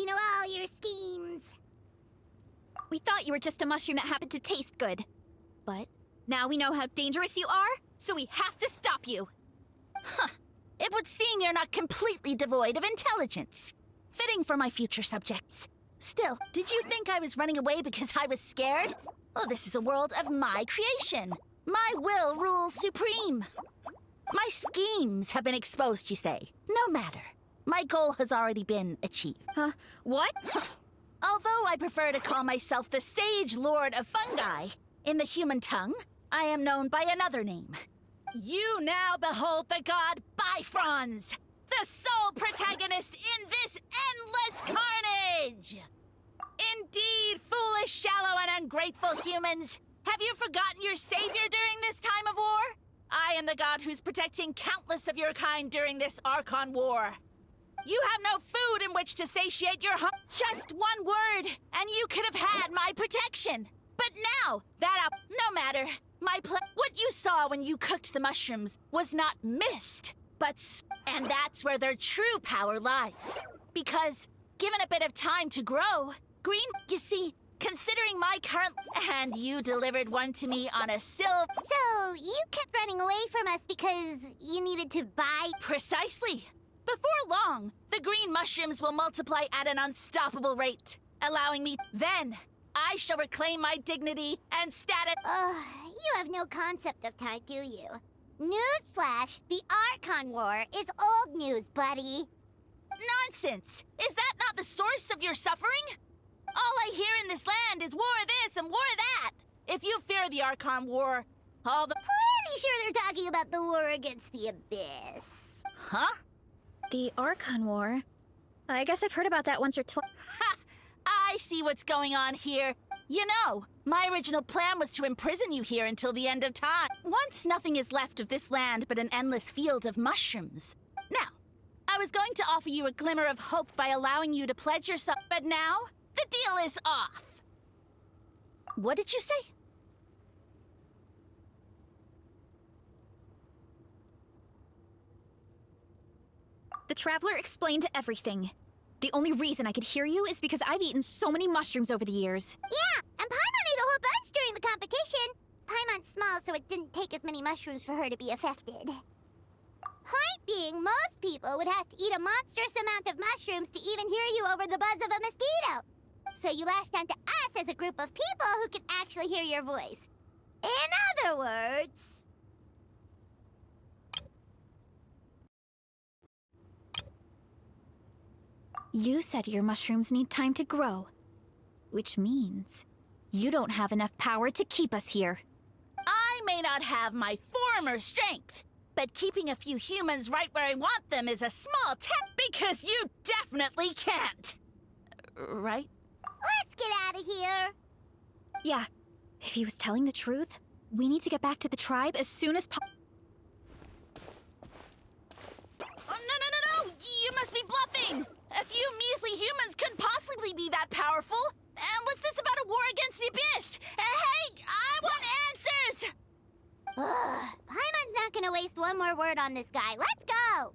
We know all your schemes. We thought you were just a mushroom that happened to taste good. But now we know how dangerous you are, so we have to stop you. Huh. It would seem you're not completely devoid of intelligence. Fitting for my future subjects. Still, did you think I was running away because I was scared? Oh, this is a world of my creation. My will rules supreme. My schemes have been exposed, you say. No matter. My goal has already been achieved. What? Although I prefer to call myself the Sage Lord of Fungi, in the human tongue, I am known by another name. You now behold the god Bifrons, the sole protagonist in this endless carnage! Indeed, foolish, shallow, and ungrateful humans! Have you forgotten your savior during this time of war? I am the god who's protecting countless of your kind during this Archon War. You have no food in which to satiate your hunger. Just one word, and you could have had my protection. But now, no matter. What you saw when you cooked the mushrooms was not mist, but and that's where their true power lies. Because, given a bit of time to grow, you see, considering my current... And you delivered one to me on a silver... So, you kept running away from us because you needed to buy... Precisely. Before long, the green mushrooms will multiply at an unstoppable rate, allowing me... Then, I shall reclaim my dignity and status... You have no concept of time, do you? Newsflash, the Archon War is old news, buddy. Nonsense! Is that not the source of your suffering? All I hear in this land is war this and war that. If you fear the Archon War, all the... Pretty sure they're talking about the war against the Abyss. Huh? The Archon War? I guess I've heard about that once or twice. Ha! I see what's going on here. You know, my original plan was to imprison you here until the end of time. Once nothing is left of this land but an endless field of mushrooms. Now, I was going to offer you a glimmer of hope by allowing you to pledge yourself, but now, the deal is off. What did you say? The Traveler explained everything. The only reason I could hear you is because I've eaten so many mushrooms over the years. Yeah, and Paimon ate a whole bunch during the competition. Paimon's small, so it didn't take as many mushrooms for her to be affected. Point being, most people would have to eat a monstrous amount of mushrooms to even hear you over the buzz of a mosquito. So you latched onto us as a group of people who could actually hear your voice. In other words... You said your mushrooms need time to grow, which means you don't have enough power to keep us here. I may not have my former strength, but keeping a few humans right where I want them is a small step because you definitely can't. Right? Let's get out of here. Yeah, if he was telling the truth, we need to get back to the tribe as soon as possible. Oh, no! You must be bluffing! A few measly humans couldn't possibly be that powerful! And what's this about a war against the Abyss? Hey, I want answers! Paimon's not gonna waste one more word on this guy. Let's go!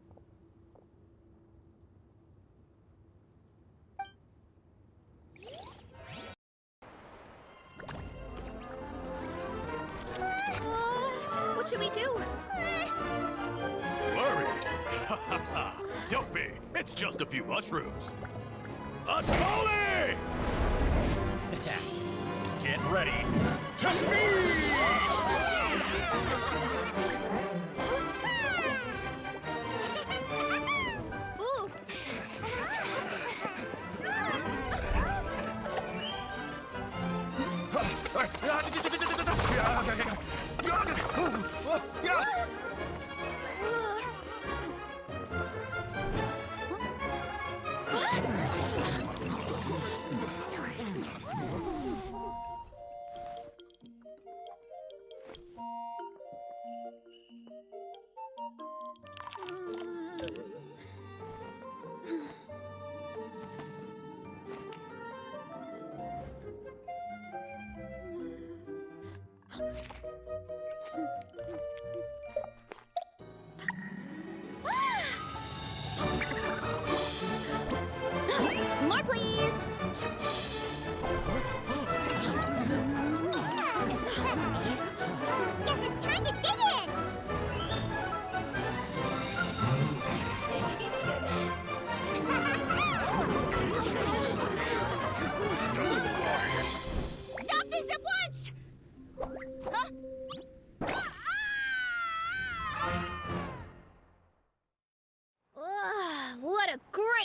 What should we do? Worried? Ha ha ha! Don't be! It's just a few mushrooms! Atoli! Get ready to feast!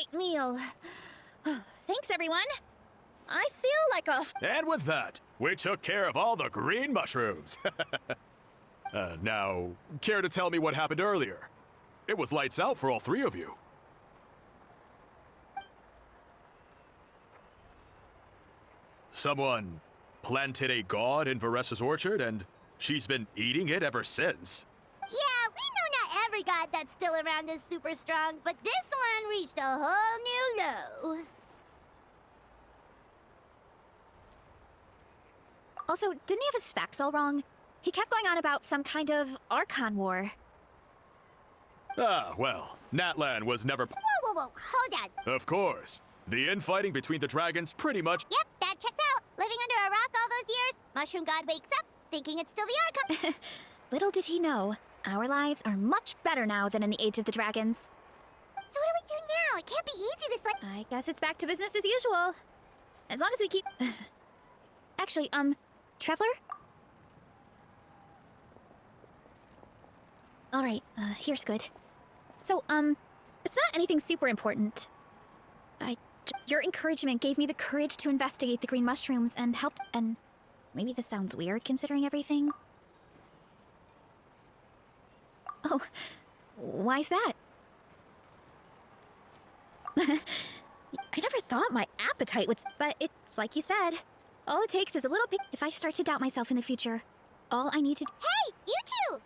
great meal. Thanks, everyone. I feel like a... And with that, we took care of all the green mushrooms. Now, care to tell me what happened earlier? It was lights out for all three of you. Someone planted a god in Varessa's orchard, and she's been eating it ever since. Yeah, we know not every god that's still around is super strong, but this one reached a whole new low. Also, didn't he have his facts all wrong? He kept going on about some kind of Archon war. Ah, well, Natlan was never... Whoa, hold on. Of course. The infighting between the dragons pretty much... Yep, that checks out. Living under a rock all those years, Mushroom God wakes up, thinking it's still the Archon. Little did he know, our lives are much better now than in the Age of the Dragons. So what do we do now? It can't be easy this like... I guess it's back to business as usual. As long as we keep... Actually, Traveler? Alright, here's good. So, it's not anything super important. Your encouragement gave me the courage to investigate the green mushrooms and helped... And maybe this sounds weird considering everything. Oh, why's that? I never thought my appetite would... But it's like you said. All it takes is a little bit... If I start to doubt myself in the future, all I need to... Hey, you two!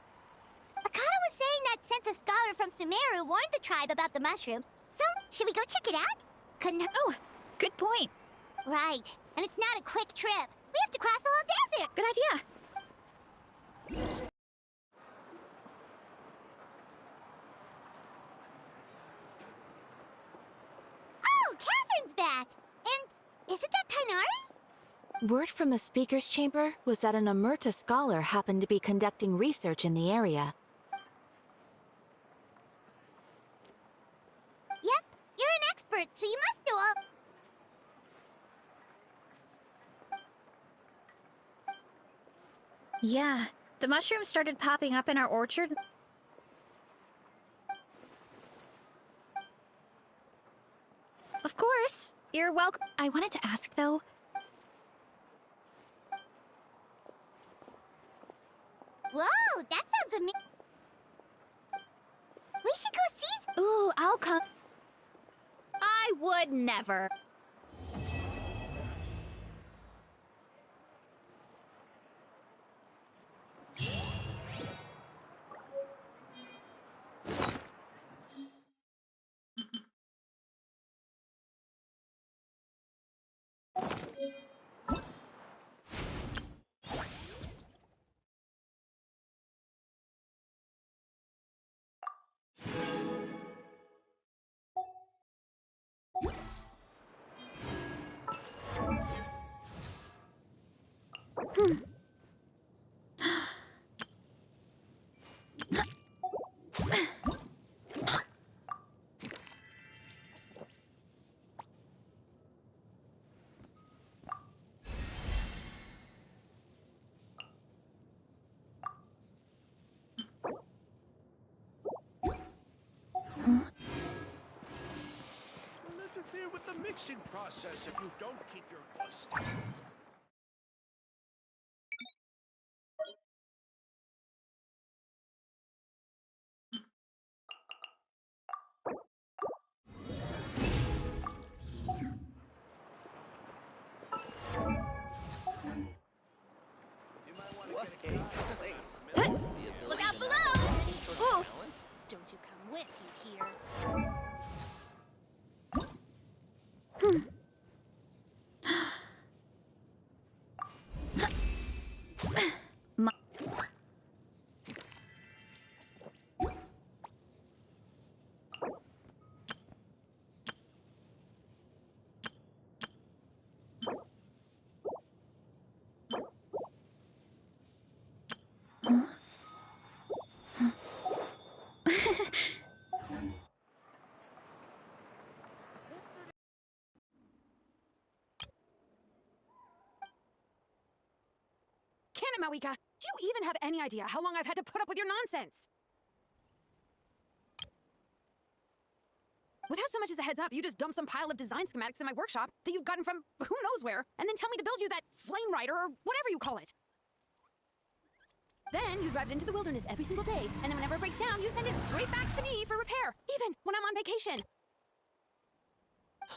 Akata was saying that since a scholar from Sumeru warned the tribe about the mushrooms, so should we go check it out? Couldn't... Oh, good point. Right, and it's not a quick trip. We have to cross the whole desert! Good idea. Oh, Catherine's back! And isn't that Tainari? Word from the speaker's chamber was that an Emerta scholar happened to be conducting research in the area. Yep, you're an expert, so you must know all... Yeah, the mushrooms started popping up in our orchard. Of course, you're welcome. I wanted to ask, though. Whoa, that sounds amazing. We should go see... Ooh, I'll come. I would never. You'll interfere with the mixing process if you don't keep your voice down. Look out below! Ooh! Don't you come with, you hear? Kanamawika, do you even have any idea how long I've had to put up with your nonsense? Without so much much as a heads up, you just dumped some pile of design schematics in my workshop that you'd gotten from who knows where, and then tell me to build you that flame rider or whatever you call it. Then you drive it into the wilderness every single day, and then whenever it breaks down, you send it straight back to me for repair, even when I'm on vacation.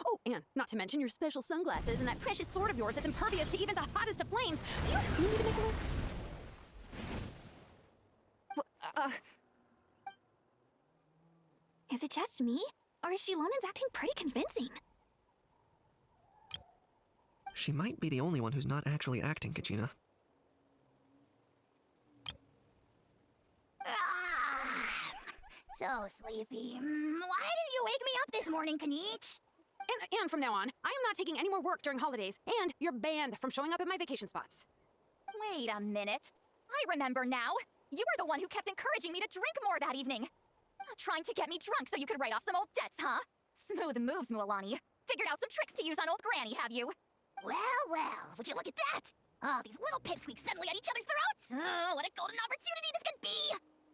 Oh, and not to mention your special sunglasses and that precious sword of yours that's impervious to even the hottest of flames. Do you need me to make a list? Is it just me? Or is Shilonen's acting pretty convincing? She might be the only one who's not actually acting, Kachina. So sleepy. Why didn't you wake me up this morning, Kanich? And from now on, I am not taking any more work during holidays, and you're banned from showing up at my vacation spots. Wait a minute. I remember now. You were the one who kept encouraging me to drink more that evening. Trying to get me drunk so you could write off some old debts, huh? Smooth moves, Mualani. Figured out some tricks to use on old Granny, have you? Well, well, would you look at that? Oh, these little pipsqueaks suddenly at each other's throats. Oh, what a golden opportunity this could be.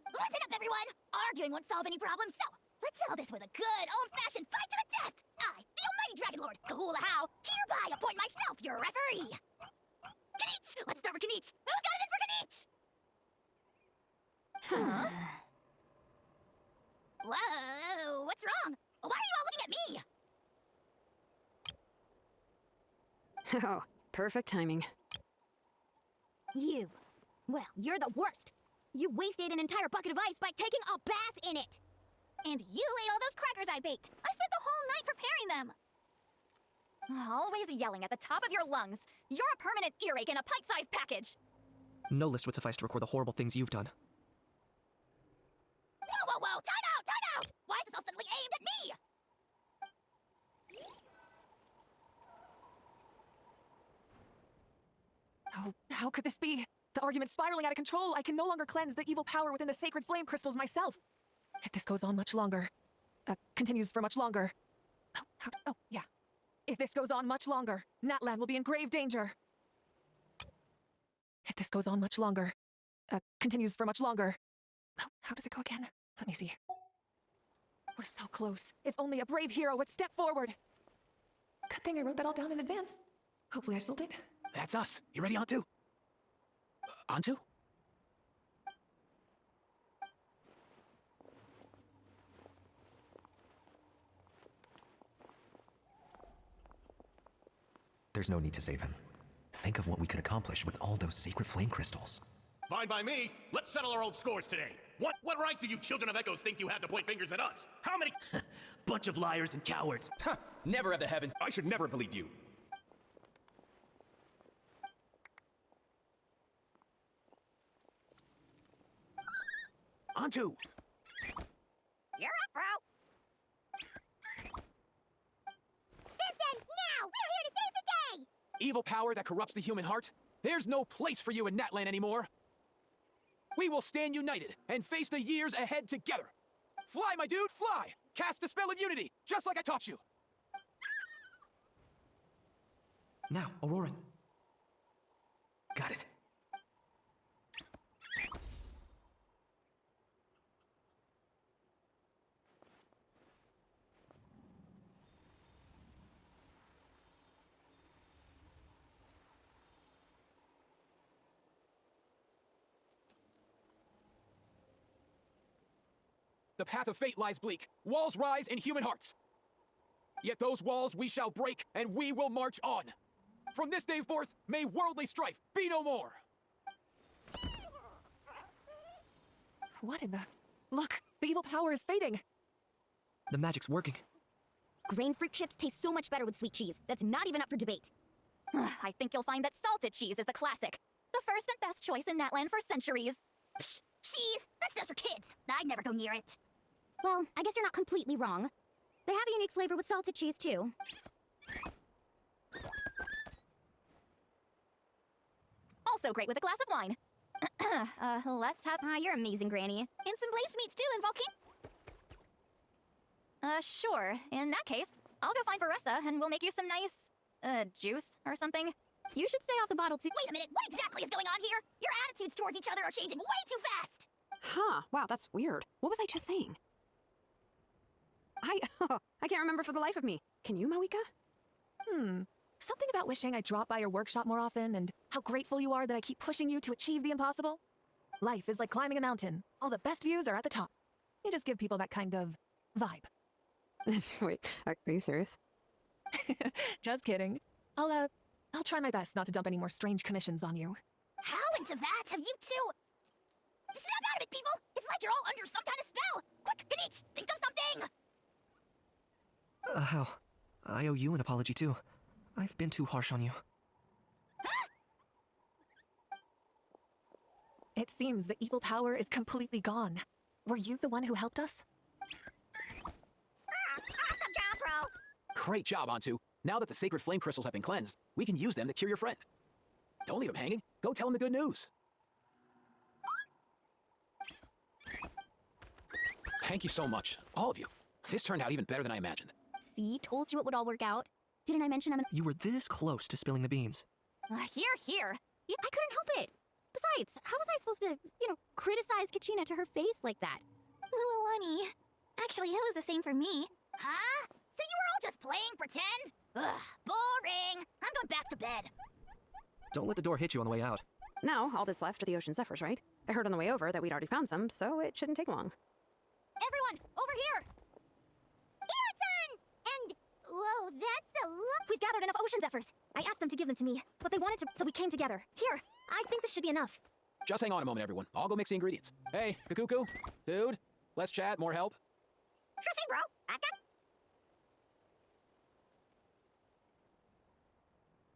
Listen up, everyone. Arguing won't solve any problems, so let's settle this with a good old-fashioned fight to the death. I, the almighty Dragon Lord, Kahula How, hereby appoint myself your referee. Kanich! Let's start with Kanich. Who's got it in for Kanich? Huh? Whoa, what's wrong? Why are you all looking at me? Oh, perfect timing. You. Well, you're the worst. You wasted an entire bucket of ice by taking a bath in it. And you ate all those crackers I baked. I spent the whole night preparing them. Always yelling at the top of your lungs. You're a permanent earache in a pint-sized package. No list would suffice to record the horrible things you've done. Whoa, whoa, whoa! Time out! Time out! Why is this all suddenly aimed at me? Oh, how could this be? The argument's spiraling out of control. I can no longer cleanse the evil power within the sacred flame crystals myself. If this goes on much longer, continues for much longer. Oh, yeah. If this goes on much longer, Natlan will be in grave danger. If this goes on much longer, continues for much longer. Oh, how does it go again? Let me see. We're so close. If only a brave hero would step forward. Good thing I wrote that all down in advance. Hopefully I still did. That's us. You ready, Antu? Antu? There's no need to save him. Think of what we could accomplish with all those sacred flame crystals. Fine by me. Let's settle our old scores today. What right do you children of echoes think you have to point fingers at us? How many— Bunch of liars and cowards. Never have the heavens. I should never believe you. Antu! You're up, bro. This ends now! We're here to save the day! Evil power that corrupts the human heart? There's no place for you in Natlan anymore. We will stand united and face the years ahead together. Fly, my dude, fly! Cast a spell of unity, just like I taught you. Now, Auroran. Got it. The path of fate lies bleak. Walls rise in human hearts. Yet those walls we shall break, and we will march on. From this day forth, may worldly strife be no more. What in the... Look, the evil power is fading. The magic's working. Grain fruit chips taste so much better with sweet cheese. That's not even up for debate. I think you'll find that salted cheese is the classic. The first and best choice in Natlan for centuries. Psh, cheese? That's just for kids. I'd never go near it. Well, I guess you're not completely wrong. They have a unique flavor with salted cheese, too. Also great with a glass of wine. Let's have... You're amazing, Granny. And some blaze meats, too, in Volcano. Sure. In that case, I'll go find Varessa and we'll make you some nice, juice or something. You should stay off the bottle, too. Wait a minute, what exactly is going on here? Your attitudes towards each other are changing way too fast! Huh, wow, that's weird. What was I just saying? I can't remember for the life of me. Can you, Mawika? Something about wishing I dropped by your workshop more often and how grateful you are that I keep pushing you to achieve the impossible. Life is like climbing a mountain. All the best views are at the top. You just give people that kind of vibe. Wait, are you serious? Just kidding. I'll try my best not to dump any more strange commissions on you. How into that have you two? Snap out of it, people! It's like you're all under some kind of spell! Quick, Kanich, think of something! How? I owe you an apology too. I've been too harsh on you. It seems the evil power is completely gone. Were you the one who helped us? Awesome job, bro! Great job, Antu. Now that the sacred flame crystals have been cleansed, we can use them to cure your friend. Don't leave him hanging. Go tell him the good news. Thank you so much, all of you. This turned out even better than I imagined. See, told you it would all work out. Didn't I mention I'm You were this close to spilling the beans. Here. Yeah, I couldn't help it. Besides, how was I supposed to, criticize Kachina to her face like that? Well, honey, actually, it was the same for me. Huh? So you were all just playing pretend? Ugh, boring! I'm going back to bed. Don't let the door hit you on the way out. Now, all that's left are the Ocean Zephyrs, right? I heard on the way over that we'd already found some, so it shouldn't take long. Everyone, over here! Ian-san! And, whoa, that's a lot. We've gathered enough Ocean Zephyrs. I asked them to give them to me, but they wanted to, so we came together. Here, I think this should be enough. Just hang on a moment, everyone. I'll go mix the ingredients. Hey, Kakuku, dude, less chat, more help. Sure thing, bro. I've got...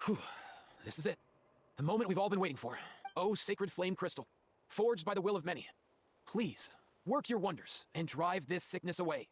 Whew. This is it. The moment we've all been waiting for. Oh, sacred flame crystal, forged by the will of many. Please, work your wonders and drive this sickness away.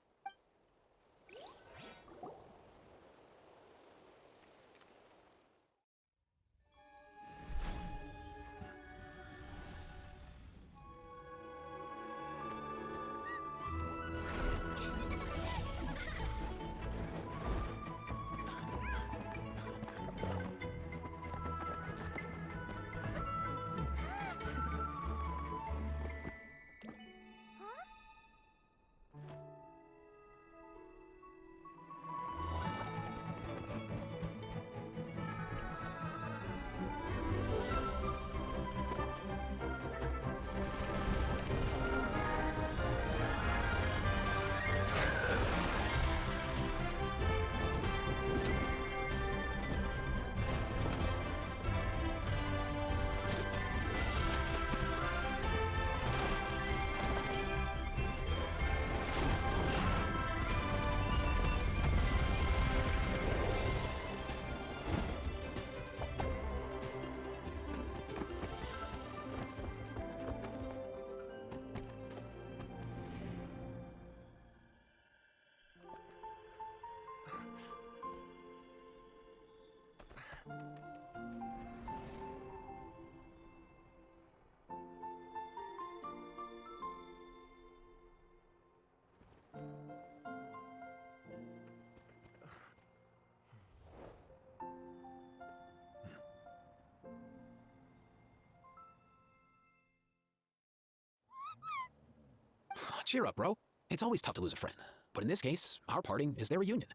Cheer up, bro. It's always tough to lose a friend. But in this case, our parting is their reunion.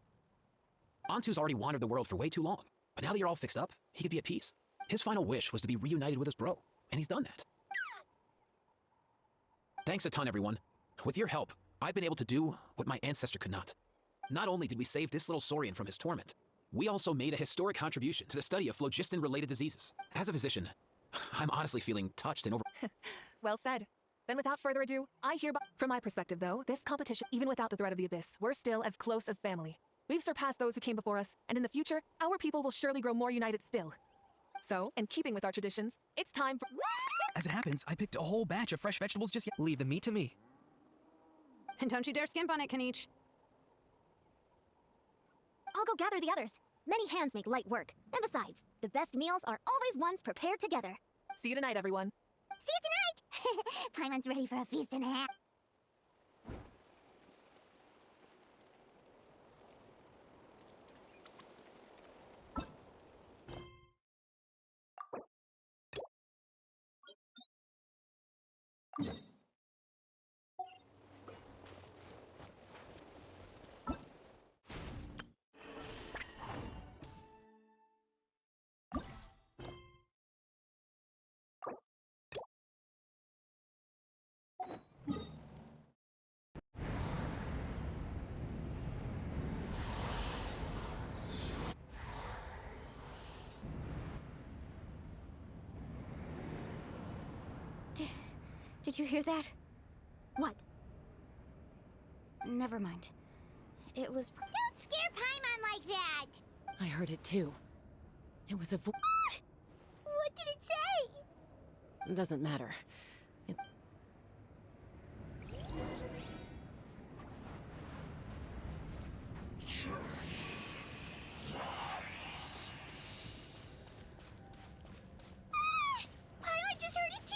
Antu's already wandered the world for way too long. But now that you're all fixed up, he could be at peace. His final wish was to be reunited with his bro, and he's done that. Thanks a ton, everyone. With your help, I've been able to do what my ancestor could not. Not only did we save this little Saurian from his torment, we also made a historic contribution to the study of phlogiston-related diseases. As a physician, I'm honestly feeling touched and over... Well said. Then without further ado, I hereby... From my perspective, though, this competition, even without the threat of the Abyss, we're still as close as family. We've surpassed those who came before us, and in the future, our people will surely grow more united still. So, in keeping with our traditions, it's time for... As it happens, I picked a whole batch of fresh vegetables just yet. Leave the meat to me. And don't you dare skimp on it, Kanich. I'll go gather the others. Many hands make light work. And besides, the best meals are always ones prepared together. See you tonight, everyone. See you tonight! Paimon's ready for a feast and a half. Did you hear that? What? Never mind. It was... Don't scare Paimon like that! I heard it too. It was a What did it say? Doesn't matter. Paimon just heard it too!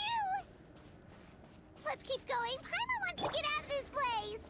Let's keep going. Paimon wants to get out of this place!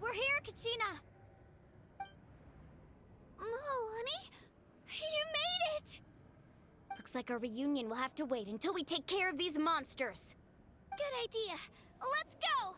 We're here, Kachina! Milani? You made it! Looks like our reunion will have to wait until we take care of these monsters. Good idea. Let's go!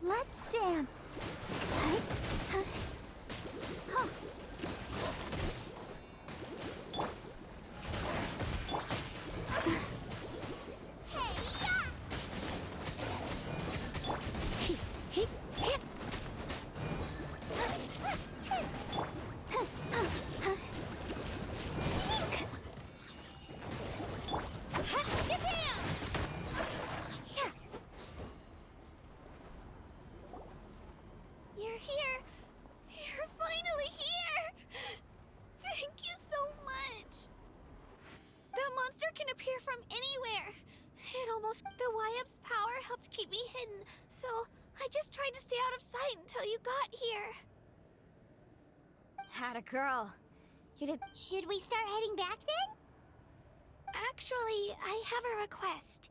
Let's dance. You're here. You're finally here. Thank you so much. That monster can appear from anywhere. The YF's power helped keep me hidden, so I just tried to stay out of sight until you got here. Had a girl. You did. Should we start heading back then? Actually, I have a request.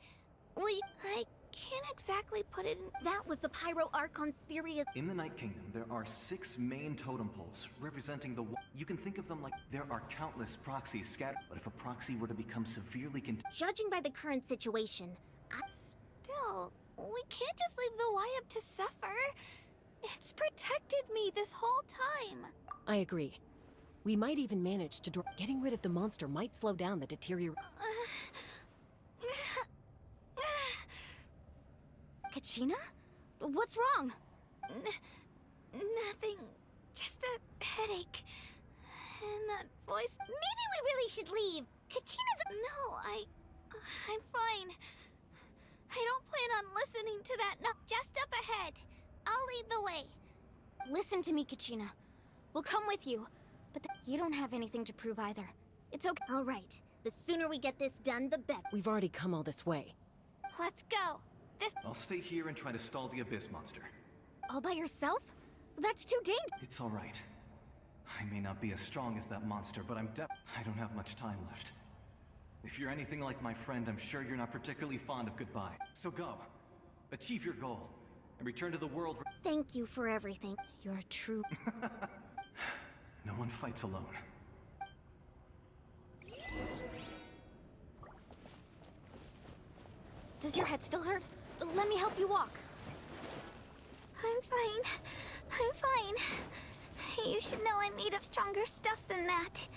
I can't exactly put it in. That was the Pyro Archon's theory. In the Night Kingdom, there are 6 main totem poles representing the. You can think of them like there are countless proxies scattered. But if a proxy were to become severely Judging by the current situation, still, we can't just leave the YF to suffer. It's protected me this whole time. I agree. We might even manage to getting rid of the monster might slow down the deterioration. Kachina? What's wrong? Nothing. Just a headache. And that voice. Maybe we really should leave. Kachina's... No, I'm fine. I don't plan on listening to that. No, just up ahead. I'll lead the way. Listen to me, Kachina. We'll come with you. But you don't have anything to prove either. It's okay. All right. The sooner we get this done, the better. We've already come all this way. Let's go. I'll stay here and try to stall the Abyss monster. All by yourself? That's too dangerous. It's all right. I may not be as strong as that monster, but I don't have much time left. If you're anything like my friend, I'm sure you're not particularly fond of goodbye. So go. Achieve your goal. And return to the world where... Thank you for everything. You're a true... No one fights alone. Does your head still hurt? Let me help you walk. I'm fine. I'm fine. You should know I'm made of stronger stuff than that.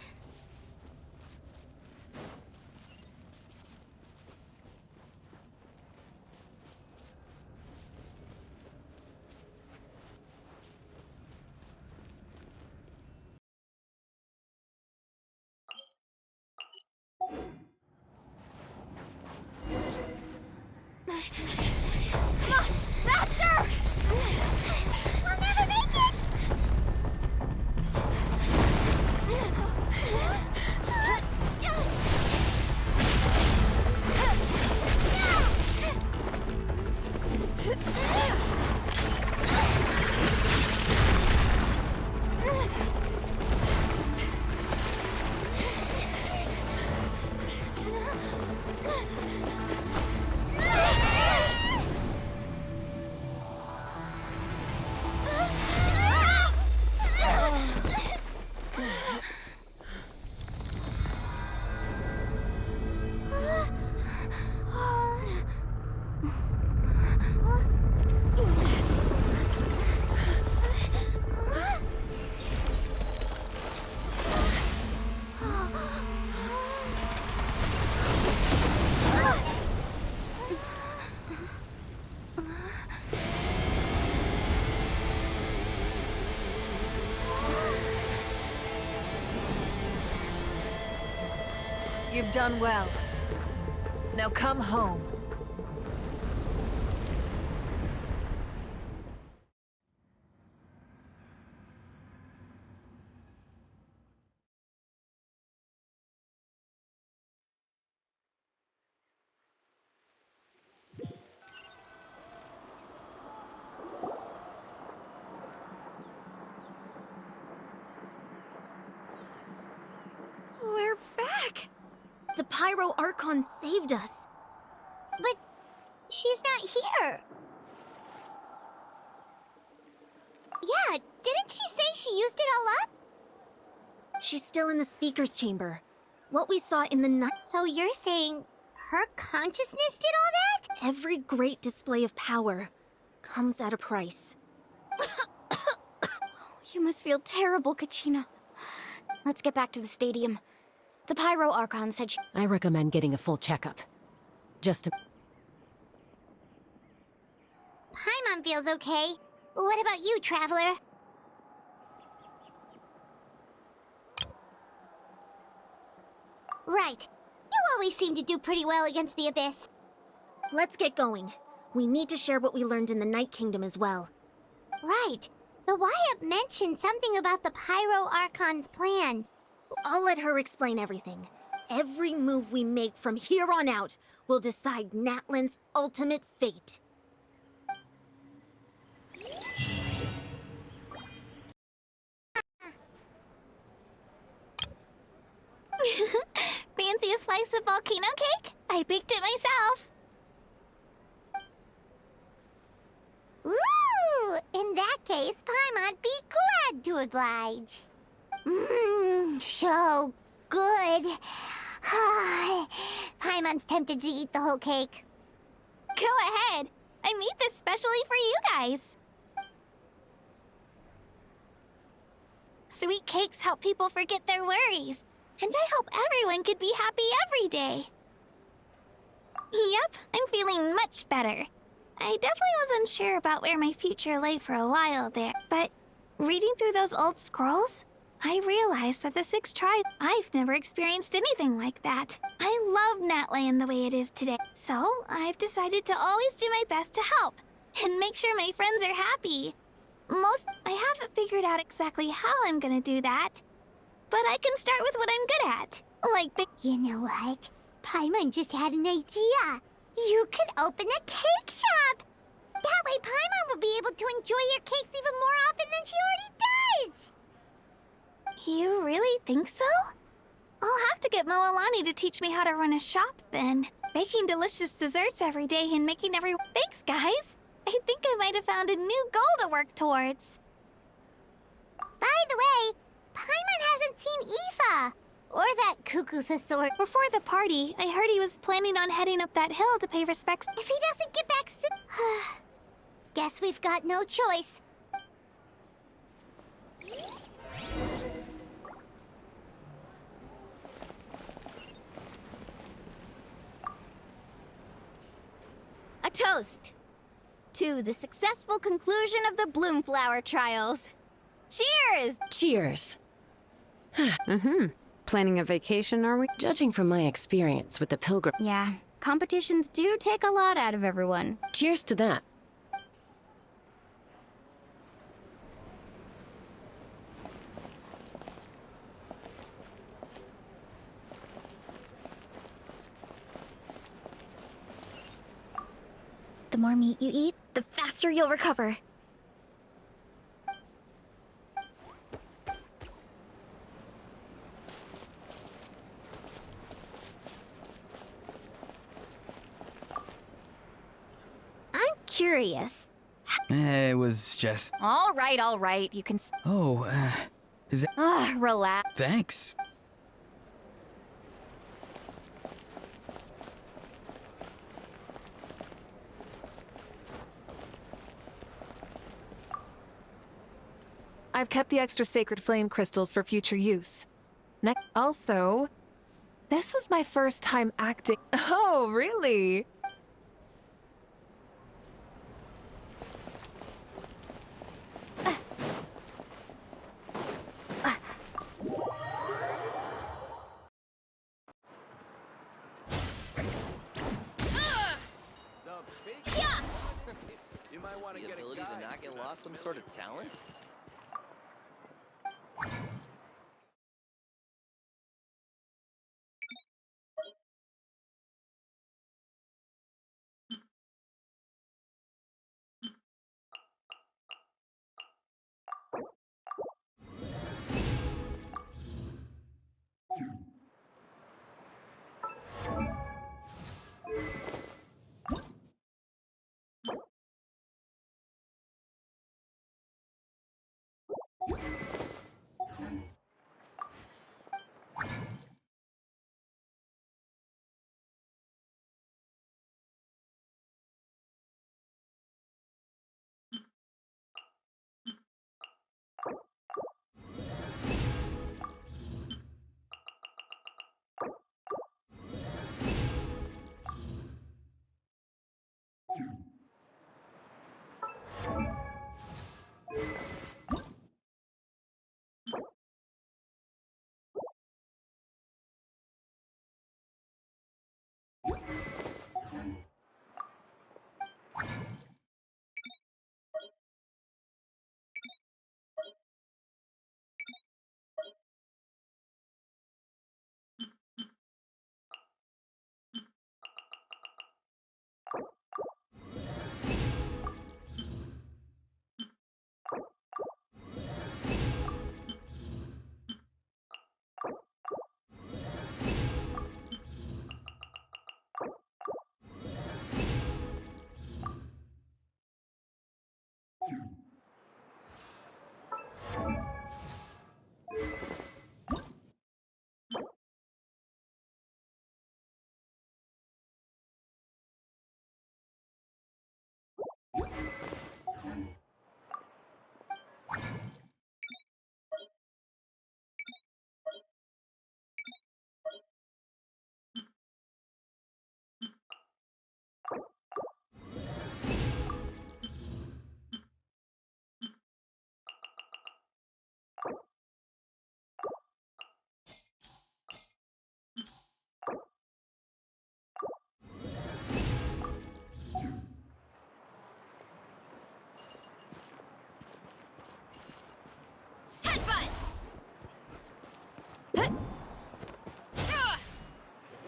Come on! Faster! You've done well. Now come home. We're back! The Pyro Archon saved us. But she's not here. Yeah, didn't she say she used it all up? She's still in the speaker's chamber. What we saw in the night. So you're saying her consciousness did all that? Every great display of power comes at a price. You must feel terrible, Kachina. Let's get back to the stadium. The Pyro Archon said she... I recommend getting a full checkup. Just to... Paimon feels okay. What about you, Traveler? Right. You always seem to do pretty well against the Abyss. Let's get going. We need to share what we learned in the Night Kingdom as well. Right. The Wyatt mentioned something about the Pyro Archon's plan. I'll let her explain everything. Every move we make from here on out will decide Natlan's ultimate fate. Fancy a slice of volcano cake? I baked it myself. Ooh! In that case, Paimon'd be glad to oblige. Mmm, so good. Paimon's tempted to eat the whole cake. Go ahead. I made this specially for you guys. Sweet cakes help people forget their worries. And I hope everyone could be happy every day. Yep, I'm feeling much better. I definitely wasn't sure about where my future lay for a while there, but reading through those old scrolls, I realized that the Six Tribes... I've never experienced anything like that. I love Natlan the way it is today, so I've decided to always do my best to help and make sure my friends are happy. I haven't figured out exactly how I'm gonna do that, but I can start with what I'm good at, like... You know what? Paimon just had an idea. You could open a cake shop! That way Paimon will be able to enjoy your cakes even more often than she already does! You really think so? I'll have to get Moalani to teach me how to run a shop then. Baking delicious desserts every day and making every... Thanks, guys! I think I might have found a new goal to work towards. By the way, Paimon hasn't seen Aoife! Or that cuckoo Thesaur. Before the party, I heard he was planning on heading up that hill to pay respects. If he doesn't get back soon... Guess we've got no choice. A toast to the successful conclusion of the Bloomflower trials. Cheers! Cheers. Planning a vacation, are we? Judging from my experience with the pilgrim... Yeah, competitions do take a lot out of everyone. Cheers to that. The more meat you eat, the faster you'll recover. curious. It was just... All right. You can... Oh, is it... relax. Thanks. I've kept the extra sacred flame crystals for future use. Also, this is my first time acting. Oh, really? You might want to get ability to not get lost some sort of talent?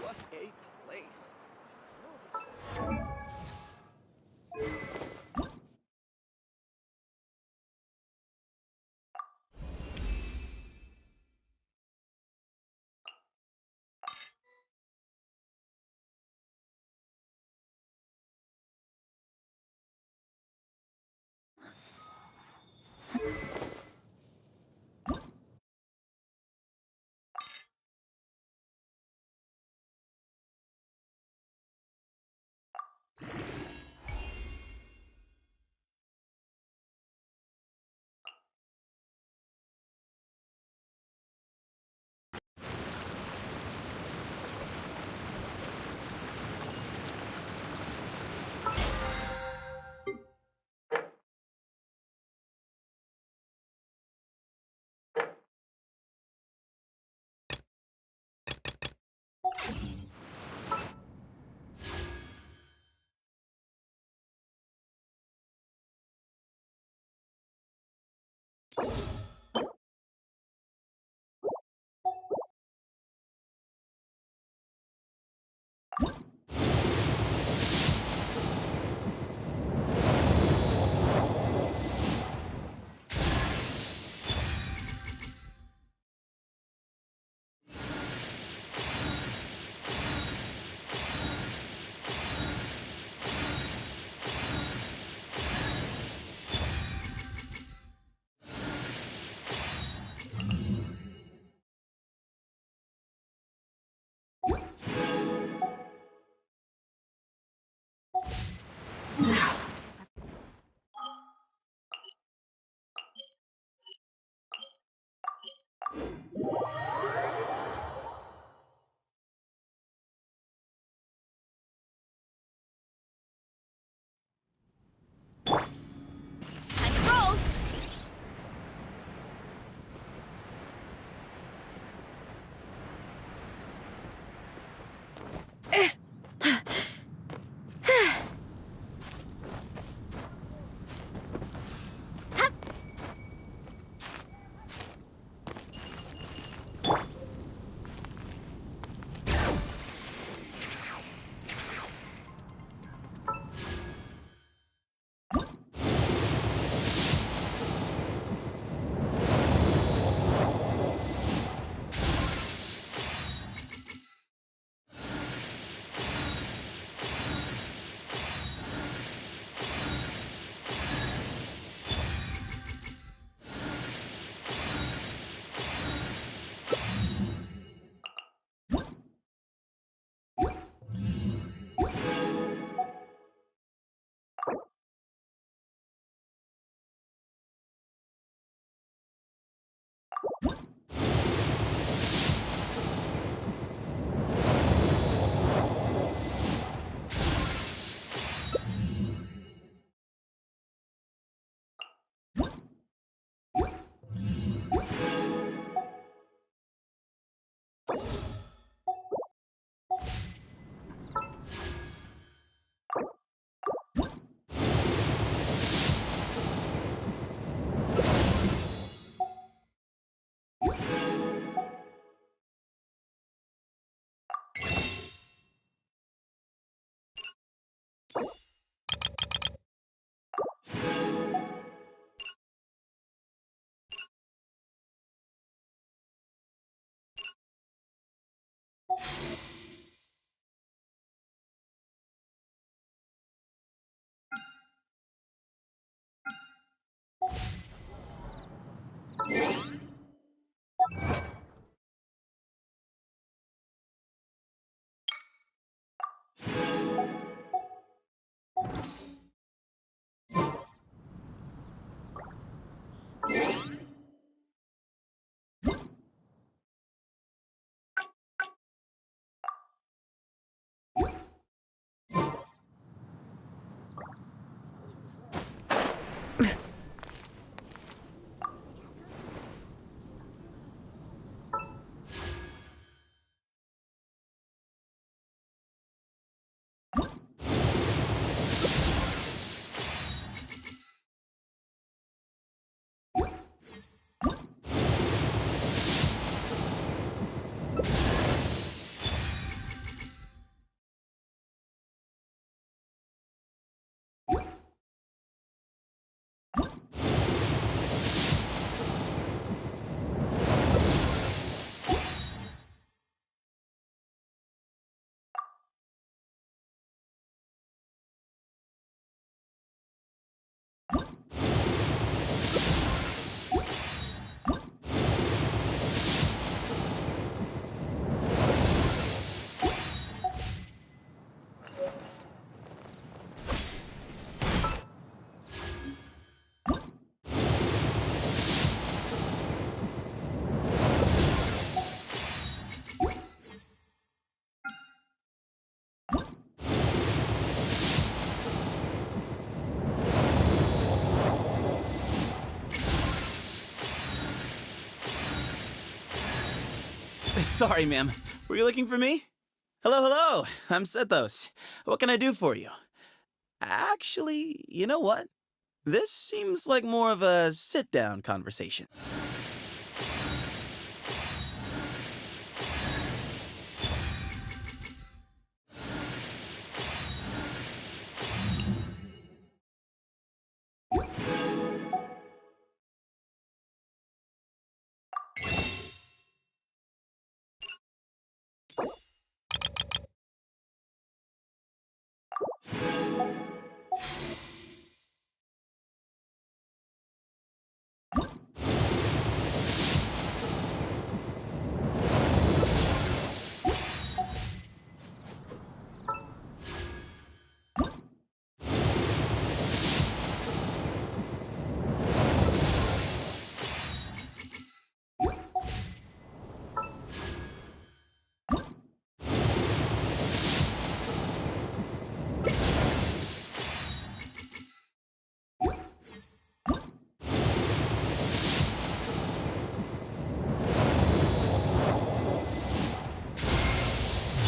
What a place. Time to roll! Sorry, ma'am. Were you looking for me? Hello, hello. I'm Sethos. What can I do for you? Actually, you know what? This seems like more of a sit-down conversation.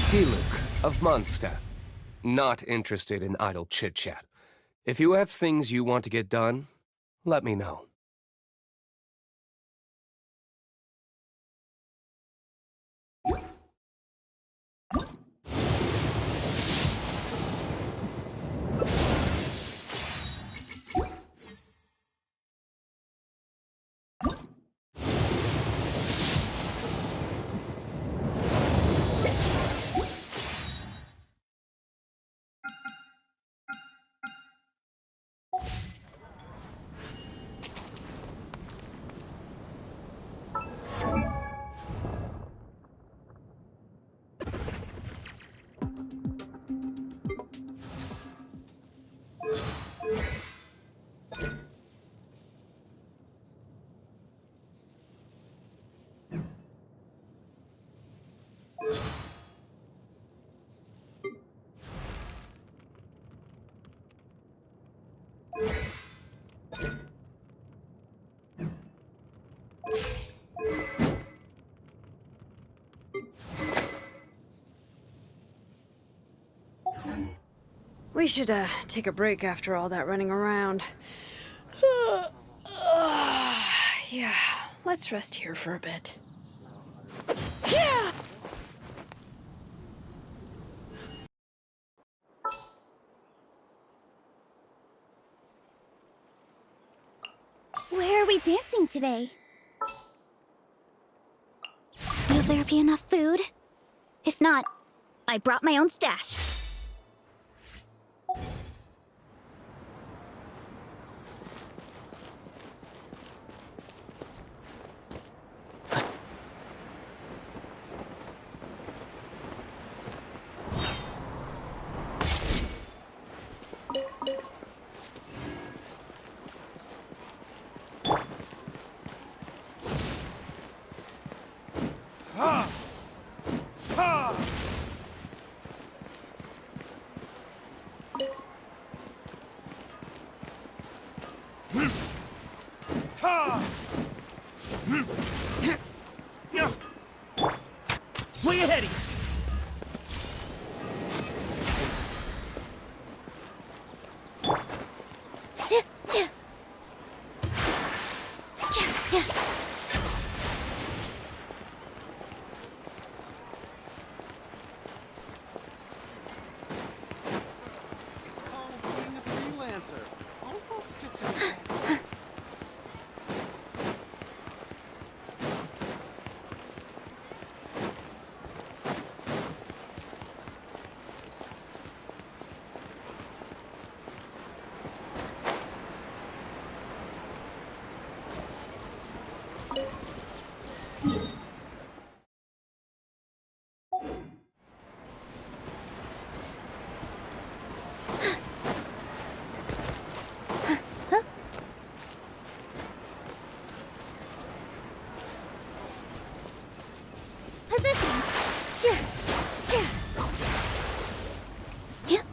Diluc of Mondstadt. Not interested in idle chit-chat. If you have things you want to get done, let me know. We should, take a break after all that running around. Yeah, let's rest here for a bit. Yeah! Where are we dancing today? Will there be enough food? If not, I brought my own stash. Way ahead of you! It's called being a freelancer. All folks just don't know. Positions. Here. Here. Yep.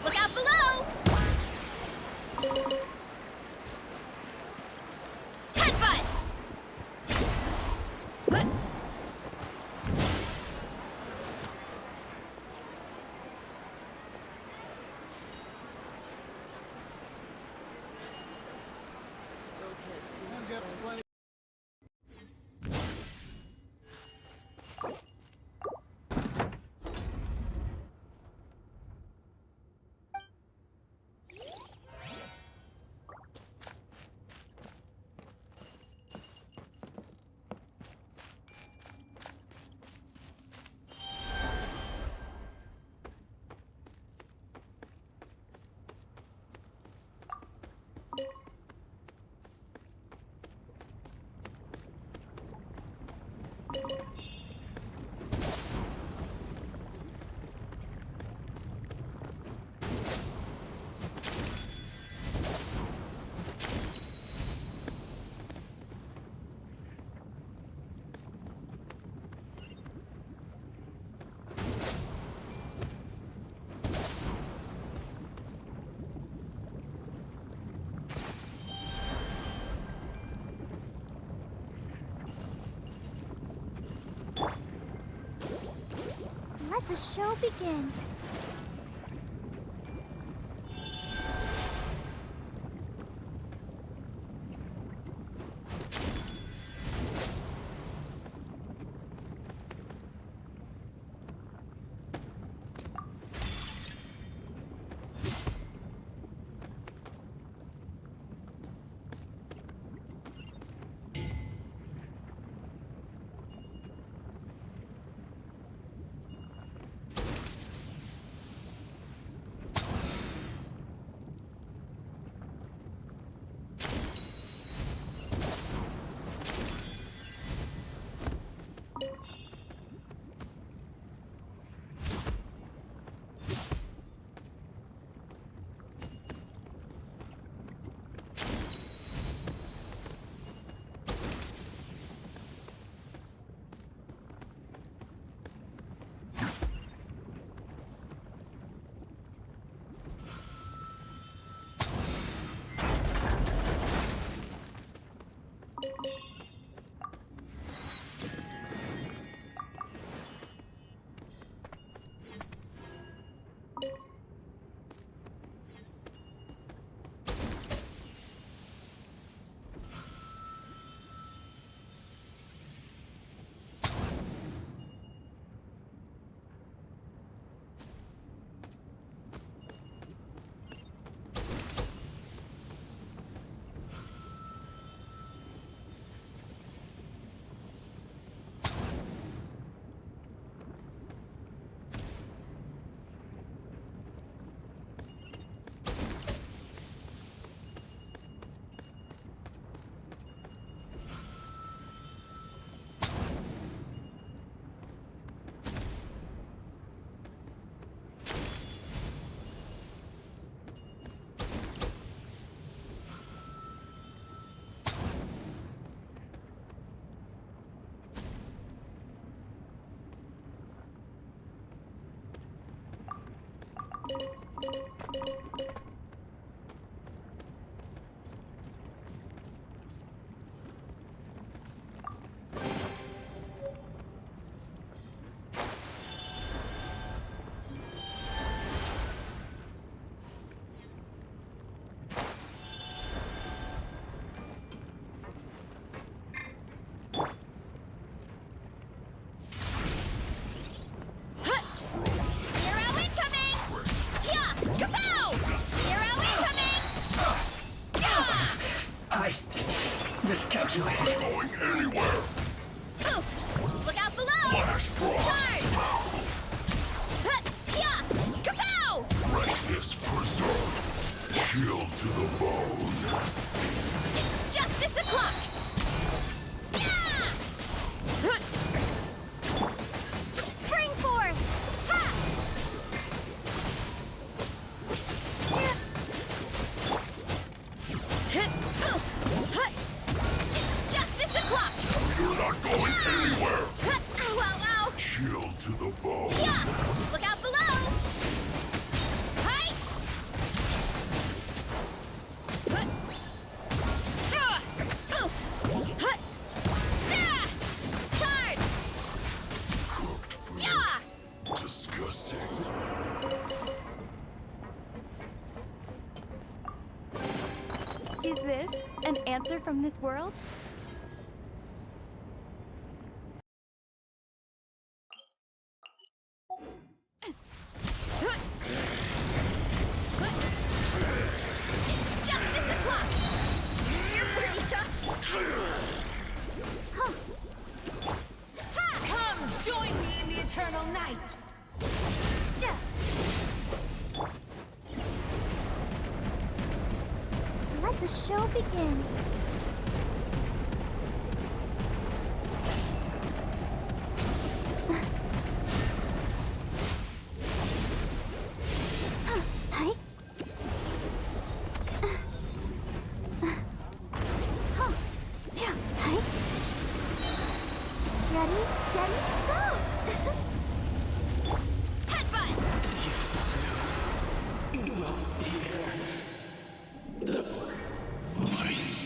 Look out below! the show begin. Miscalculated. Not going anywhere. Oof! Look out below! Flash frost. Charge! Yeah! Kapow! Freshness preserved. Chill to the bone. It's justice o'clock! Yeah! Spring force! Ha! It's justice o'clock! You're not going anywhere. Ow, ow, ow! Chill to the bone. Yeah! Look out below! Hi! Oof! Charge! Cooked food. Yeah! Disgusting. Is this an answer from this world? It's justice o'clock! You're pretty tough! Come join me in the eternal night! Let the show begin. Hi. Yeah. Hi. Ready, steady, go! Headbutt! The voice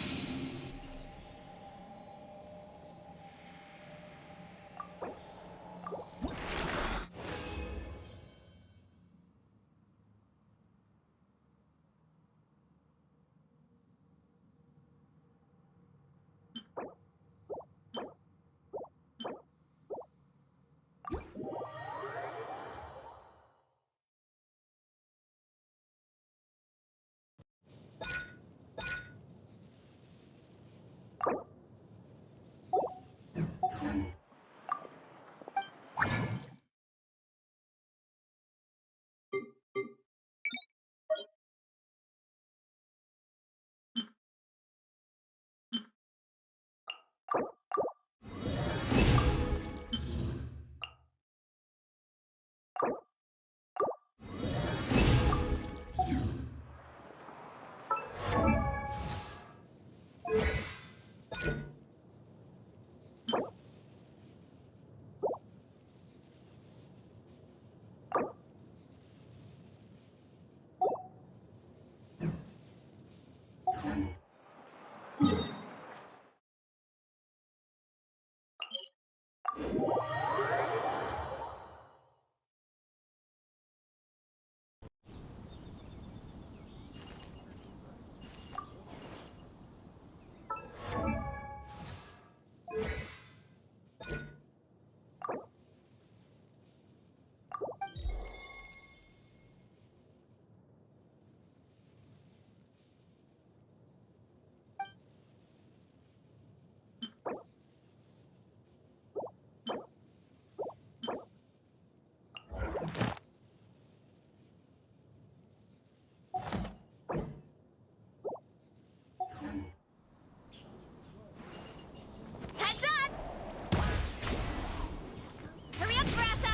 Heads up! Hurry up, Brassa!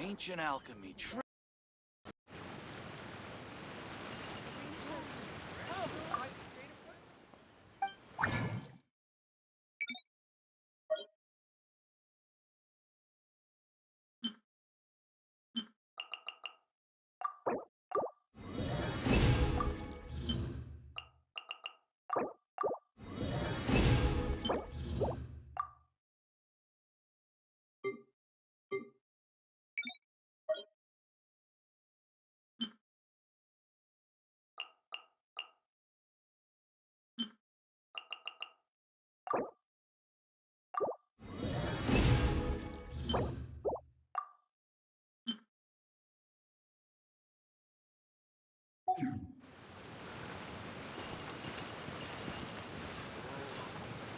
Ancient alchemy.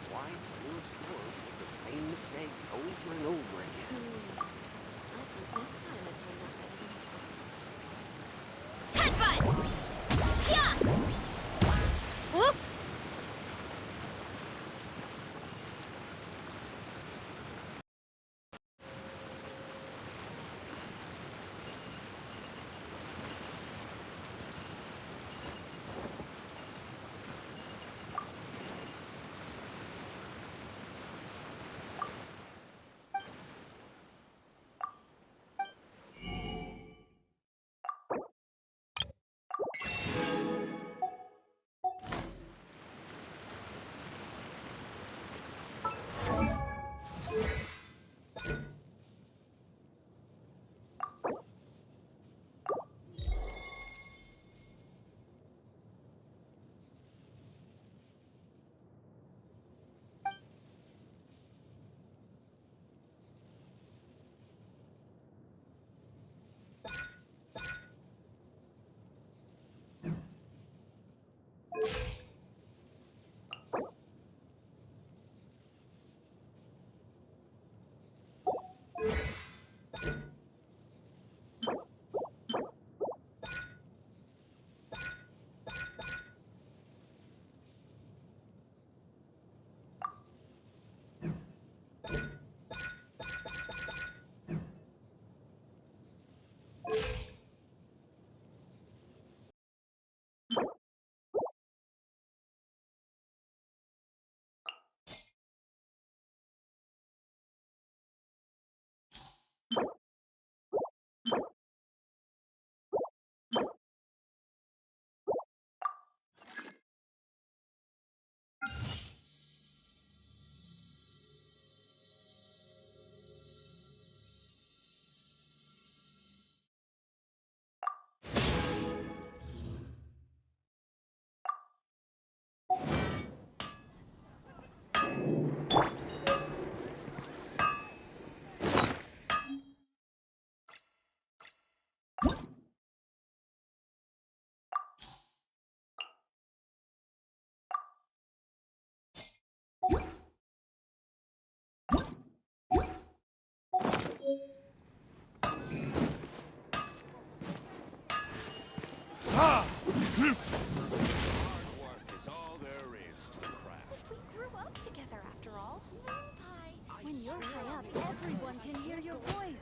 Why do new explorers make the same mistakes over and over again? I think this time it turned out better. Headbutt! Yeah! Whoop! work is all there is to the craft. We grew up together after all. Hi. When you're high up, everyone can hear your voice.